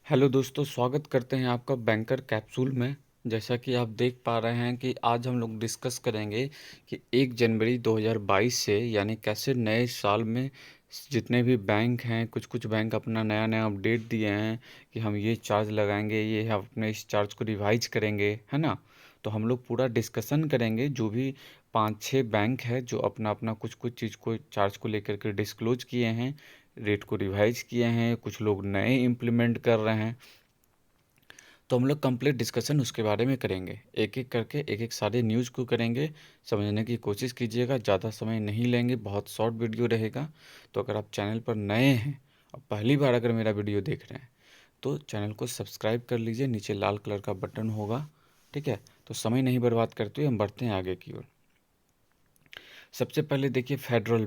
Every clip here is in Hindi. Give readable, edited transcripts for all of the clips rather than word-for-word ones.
हेलो दोस्तों, स्वागत करते हैं आपका बैंकर कैप्सूल में। जैसा कि आप देख पा रहे हैं कि आज हम लोग डिस्कस करेंगे कि 1 जनवरी 2022 से यानी कैसे नए साल में जितने भी बैंक हैं, कुछ कुछ बैंक अपना नया नया अपडेट दिए हैं कि हम ये चार्ज लगाएंगे, ये अपने इस चार्ज को रिवाइज करेंगे, है ना। तो हम लोग पूरा डिस्कशन करेंगे। जो भी 5-6 बैंक है जो अपना अपना कुछ कुछ चीज़ को चार्ज को लेकर के डिस्क्लोज किए हैं, रेट को रिवाइज किए हैं, कुछ लोग नए इम्प्लीमेंट कर रहे हैं। तो हम लोग कंप्लीट डिस्कशन उसके बारे में करेंगे, एक एक करके एक एक सारे न्यूज़ को करेंगे। समझने की कोशिश कीजिएगा, ज़्यादा समय नहीं लेंगे, बहुत शॉर्ट वीडियो रहेगा। तो अगर आप चैनल पर नए हैं और पहली बार अगर मेरा वीडियो देख रहे हैं तो चैनल को सब्सक्राइब कर लीजिए, नीचे लाल कलर का बटन होगा। ठीक है, तो समय नहीं बर्बाद करते हुए हम बढ़ते हैं आगे की ओर। सबसे पहले देखिए, फेडरल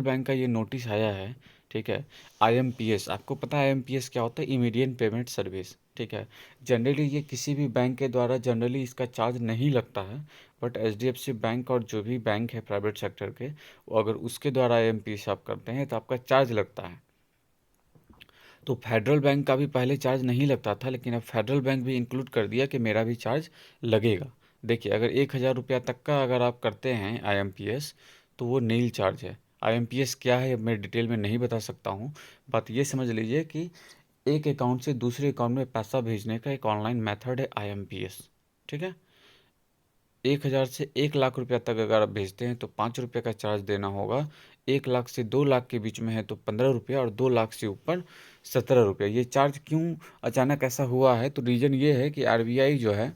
बैंक का ये नोटिस आया है। ठीक है, आईएमपीएस, आपको पता है आईएमपीएस क्या होता है? Immediate payment service. ठीक है, जनरली ये किसी भी बैंक के द्वारा जनरली इसका चार्ज नहीं लगता है, बट एचडीएफसी बैंक और जो भी बैंक है प्राइवेट सेक्टर के, वो अगर उसके द्वारा आईएमपीएस आप करते हैं तो आपका चार्ज लगता है। तो फेडरल बैंक का भी पहले चार्ज नहीं लगता था, लेकिन अब फेडरल बैंक भी इंक्लूड कर दिया कि मेरा भी चार्ज लगेगा। देखिए, अगर 1,000 रुपया तक का अगर आप करते हैं आईएमपीएस तो वो नील चार्ज है। आईएमपीएस क्या है मैं डिटेल में नहीं बता सकता हूँ। बात ये समझ लीजिए कि एक अकाउंट से दूसरे अकाउंट में पैसा भेजने का एक ऑनलाइन मेथड है आईएमपीएस। ठीक है, 1,000 से 1,00,000 रुपया तक अगर आप भेजते हैं तो 5 रुपये का चार्ज देना होगा। 1,00,000 से 2,00,000 के बीच में है तो 15 रुपया, और 2,00,000 से ऊपर 17 रुपये। ये चार्ज क्यों अचानक ऐसा हुआ है? तो रीज़न ये है कि आरबीआई जो है,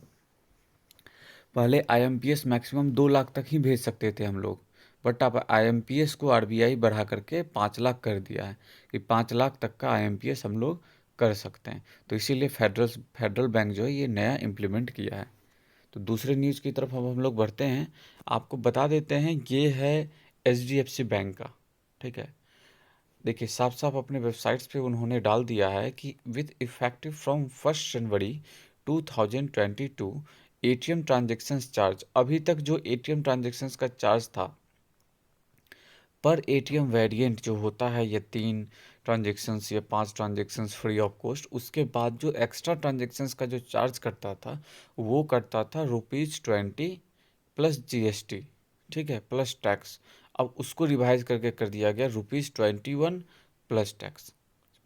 पहले आईएमपीएस मैक्सिमम 2,00,000 तक ही भेज सकते थे हम लोग, बट अब आईएमपीएस को आरबीआई बढ़ा करके 5,00,000 कर दिया है कि 5,00,000 तक का आईएमपीएस हम लोग कर सकते हैं। तो इसीलिए फेडरल बैंक जो है ये नया इम्प्लीमेंट किया है। तो दूसरे न्यूज़ की तरफ अब हम लोग बढ़ते हैं। आपको बता देते हैं ये है एचडीएफसी बैंक का। ठीक है, देखिए साफ साफ अपने वेबसाइट्स पे उन्होंने डाल दिया है कि with effective from 1 January 2022 ATM transactions charge, अभी तक जो एटीएम ट्रांजेक्शन्स का चार्ज था पर एटीएम वेरिएंट जो होता है, ये 3 ट्रांजेक्शन्स या 5 ट्रांजेक्शन्स फ्री ऑफ कॉस्ट, उसके बाद जो एक्स्ट्रा ट्रांजेक्शन्स का जो चार्ज करता था वो करता था ₹20 प्लस जीएसटी। ठीक है, प्लस टैक्स। अब उसको रिवाइज करके कर दिया गया ₹21 प्लस टैक्स।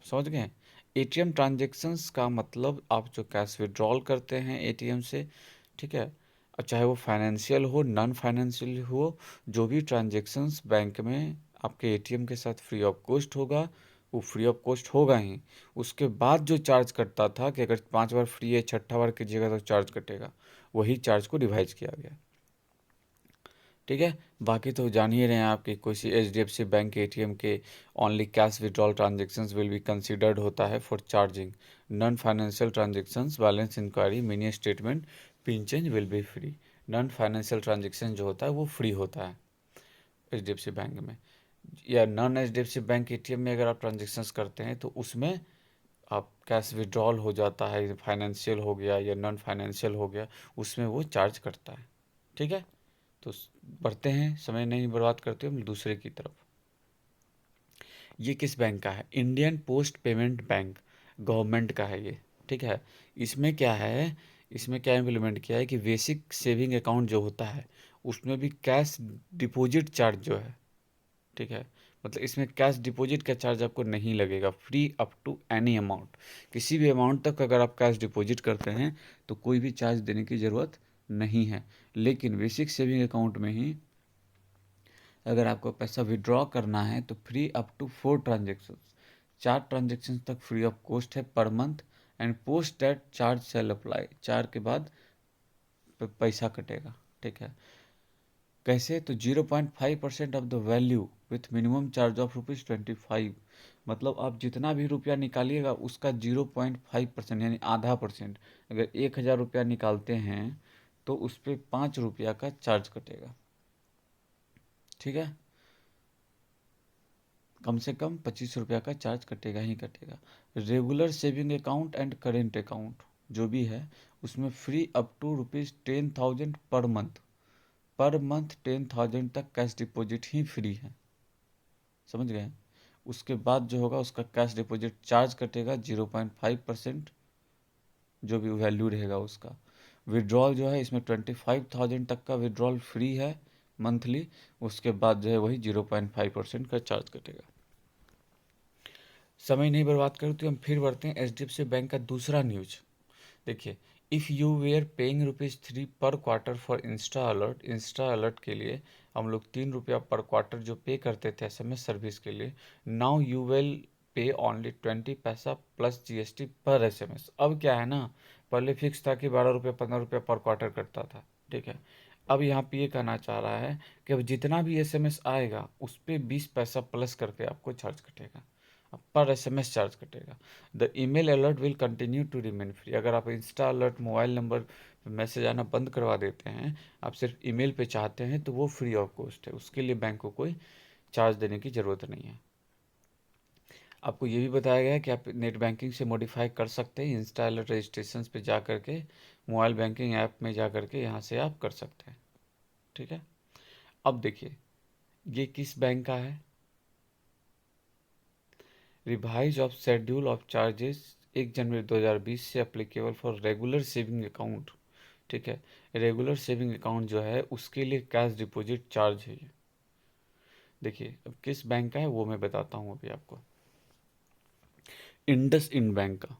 समझ गए? एटीएम ट्रांजेक्शन्स का मतलब आप जो कैश विड्रॉल करते हैं एटीएम से, ठीक है, और चाहे वो फाइनेंशियल हो नॉन फाइनेंशियल हो, जो भी ट्रांजेक्शन्स बैंक में आपके एटीएम के साथ फ्री ऑफ कॉस्ट होगा वो फ्री ऑफ कॉस्ट होगा ही। उसके बाद जो चार्ज कटता था कि अगर 5 बार फ्री है, छठा बार कीजिएगा तो चार्ज कटेगा, वही चार्ज को रिवाइज किया गया। ठीक है, बाकी तो जान ही रहे हैं आपके किसी एचडीएफसी बैंक के एटीएम के only cash withdrawal transactions will be considered होता है for charging. Non financial transactions balance inquiry mini statement pin change will be free. Non financial transaction जो होता है वो फ्री होता है एचडीएफसी बैंक में। या नॉन एचडीएफसी बैंक एटीएम में अगर आप ट्रांजेक्शन्स करते हैं तो उसमें आप कैश विड्रॉल हो जाता है, फाइनेंशियल हो गया या नॉन फाइनेंशियल हो गया, उसमें वो चार्ज करता है। ठीक है, तो बढ़ते हैं, समय नहीं बर्बाद करते हम दूसरे की तरफ। ये किस बैंक का है? Indian post payment bank, government का है ये। ठीक है, इसमें क्या है, इसमें क्या इम्प्लीमेंट किया है कि बेसिक सेविंग अकाउंट जो होता है उसमें भी कैश डिपॉजिट चार्ज जो है, ठीक है, मतलब इसमें कैश डिपॉजिट का चार्ज आपको नहीं लगेगा, free up to any amount. किसी भी अमाउंट तक अगर आप कैश डिपॉजिट करते हैं तो कोई भी चार्ज देने की ज़रूरत नहीं है। लेकिन बेसिक सेविंग अकाउंट में ही अगर आपको पैसा विड्रॉ करना है तो free up to 4 transaction, 4 transaction तक फ्री ऑफ कॉस्ट है per month. And post date charge sale apply, 4 के बाद पैसा कटेगा। ठीक है, कैसे? तो 0.5% of the value with minimum charge of ₹25। मतलब आप जितना भी रुपया निकालिएगा उसका 0.5% यानी आधा परसेंट। अगर 1,000 रुपया निकालते हैं तो उस पर 5 रुपया का चार्ज कटेगा। ठीक है, कम से कम 25 रुपया का चार्ज कटेगा ही कटेगा। Regular saving account and current account जो भी है उसमें free up to ₹10,000 per month, per month 10,000 तक कैश डिपॉजिट ही फ्री है। समझ गए? उसके बाद जो होगा उसका कैश डिपॉजिट चार्ज कटेगा 0.5%, जो भी वैल्यू रहेगा उसका। विड्रॉल जो है इसमें 25,000 तक का विड्रॉल फ्री है मंथली, उसके बाद जो है वही 0.5% का चार्ज कटेगा। समय नहीं बर्बाद करूँ तो हम फिर बढ़ते हैं एचडीएफसी बैंक का दूसरा न्यूज। देखिए, इफ़ यू वेयर पेइंग ₹3 पर क्वार्टर फॉर इंस्टा अलर्ट के लिए हम लोग ₹3 पर क्वार्टर जो पे करते थे एसएमएस सर्विस के लिए, now you will pay only 20 पैसा प्लस जीएसटी पर एसएमएस। अब क्या है ना, पहले फिक्स था कि ₹12 ₹15 पर क्वार्टर कटता था, ठीक है। अब यहाँ पे ये कहना चाह रहा है कि अब जितना भी एसएमएस आएगा उस पर 20 पैसा प्लस करके आपको चार्ज कटेगा, पर एसएमएस चार्ज कटेगा। The email alert will continue to remain free. अगर आप इंस्टा अलर्ट मोबाइल नंबर पे मैसेज आना बंद करवा देते हैं, आप सिर्फ ईमेल पे चाहते हैं, तो वो फ्री ऑफ कॉस्ट है, उसके लिए बैंक को कोई चार्ज देने की ज़रूरत नहीं है। आपको ये भी बताया गया है कि आप नेट बैंकिंग से मॉडिफाई कर सकते हैं, इंस्टा अलर्ट रजिस्ट्रेशन पे जा करके मोबाइल बैंकिंग ऐप में जा करके यहाँ से आप कर सकते हैं, ठीक है। अब देखिए, ये किस बैंक का है, revise of schedule of charges 1 जनवरी 2020 से applicable for regular saving account, ठीक है। रेगुलर सेविंग अकाउंट जो है उसके लिए कैश डिपॉजिट चार्ज है ये। देखिए, अब किस बैंक का है वो मैं बताता हूँ अभी आपको। इंडस इंड बैंक का।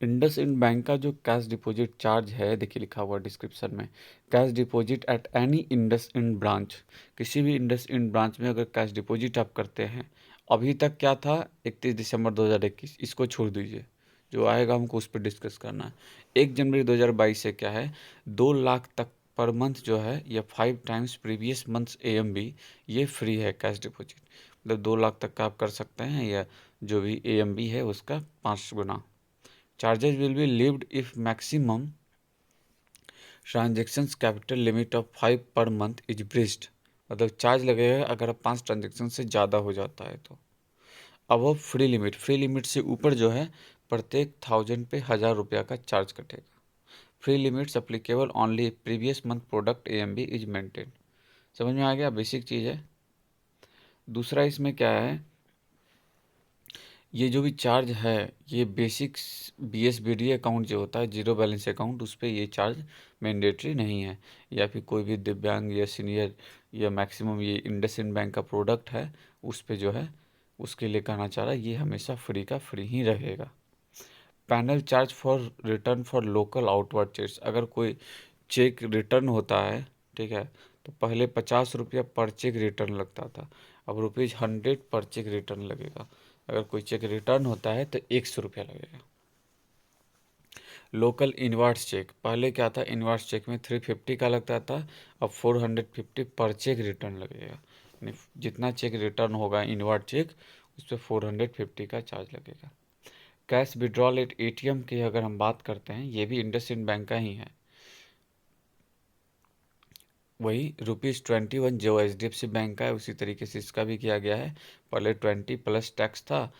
इंडस इंड बैंक का जो कैश डिपॉजिट चार्ज है, देखिए लिखा हुआ डिस्क्रिप्शन में, cash deposit at any IndusInd branch. किसी भी इंडस इंड ब्रांच में अगर कैश डिपॉजिट आप करते हैं, अभी तक क्या था 31 दिसंबर 2021, इसको छोड़ दीजिए, जो आएगा हमको उस पर डिस्कस करना है। 1 जनवरी 2022 से क्या है, 2 लाख तक पर मंथ जो है, या 5 टाइम्स प्रीवियस मंथ्स AMB, ये फ्री है कैश डिपॉजिट। मतलब 2 लाख तक का आप कर सकते हैं, या जो भी AMB है उसका 5 गुना। Charges will be levied if maximum transactions capital limit of 5 per month is breached. मतलब चार्ज लगेगा अगर 5 ट्रांजेक्शन से ज़्यादा हो जाता है तो। अब फ्री लिमिट से ऊपर जो है प्रत्येक 1000 पे ₹1000 का चार्ज कटेगा। Free limits applicable only previous month product AMB is maintain. समझ में आ गया, बेसिक चीज़ है। दूसरा इसमें क्या है, ये जो भी चार्ज है, ये बेसिक BSBD अकाउंट जो होता है, जीरो बैलेंस अकाउंट, उस पर ये चार्ज मैंडेटरी नहीं है। या फिर कोई भी दिव्यांग या सीनियर या मैक्सिमम ये इंडसइंड बैंक का प्रोडक्ट है, उस पर जो है उसके लिए कहना चाह रहा है ये हमेशा फ्री का फ्री ही रहेगा। Penal charge for return for local outward cheques. अगर कोई चेक रिटर्न होता है, ठीक है, तो पहले ₹50 पर चेक रिटर्न लगता था, अब ₹100 पर चेक रिटर्न लगेगा। अगर कोई चेक रिटर्न होता है तो ₹100 लगेगा। लोकल इनवर्स चेक, पहले क्या था, इनवर्स चेक में 350 का लगता था, अब 450 पर चेक रिटर्न लगेगा। यानी जितना चेक रिटर्न होगा इनवर्ट चेक, उस पर 450 का चार्ज लगेगा। कैश विड्रॉल एट ATM की अगर हम बात करते हैं, ये भी इंडसइंड बैंक का ही है। वही ₹21 जो HDFC बैंक का है, उसी तरीके से इसका भी किया गया है। पहले 20 प्लस टैक्स था,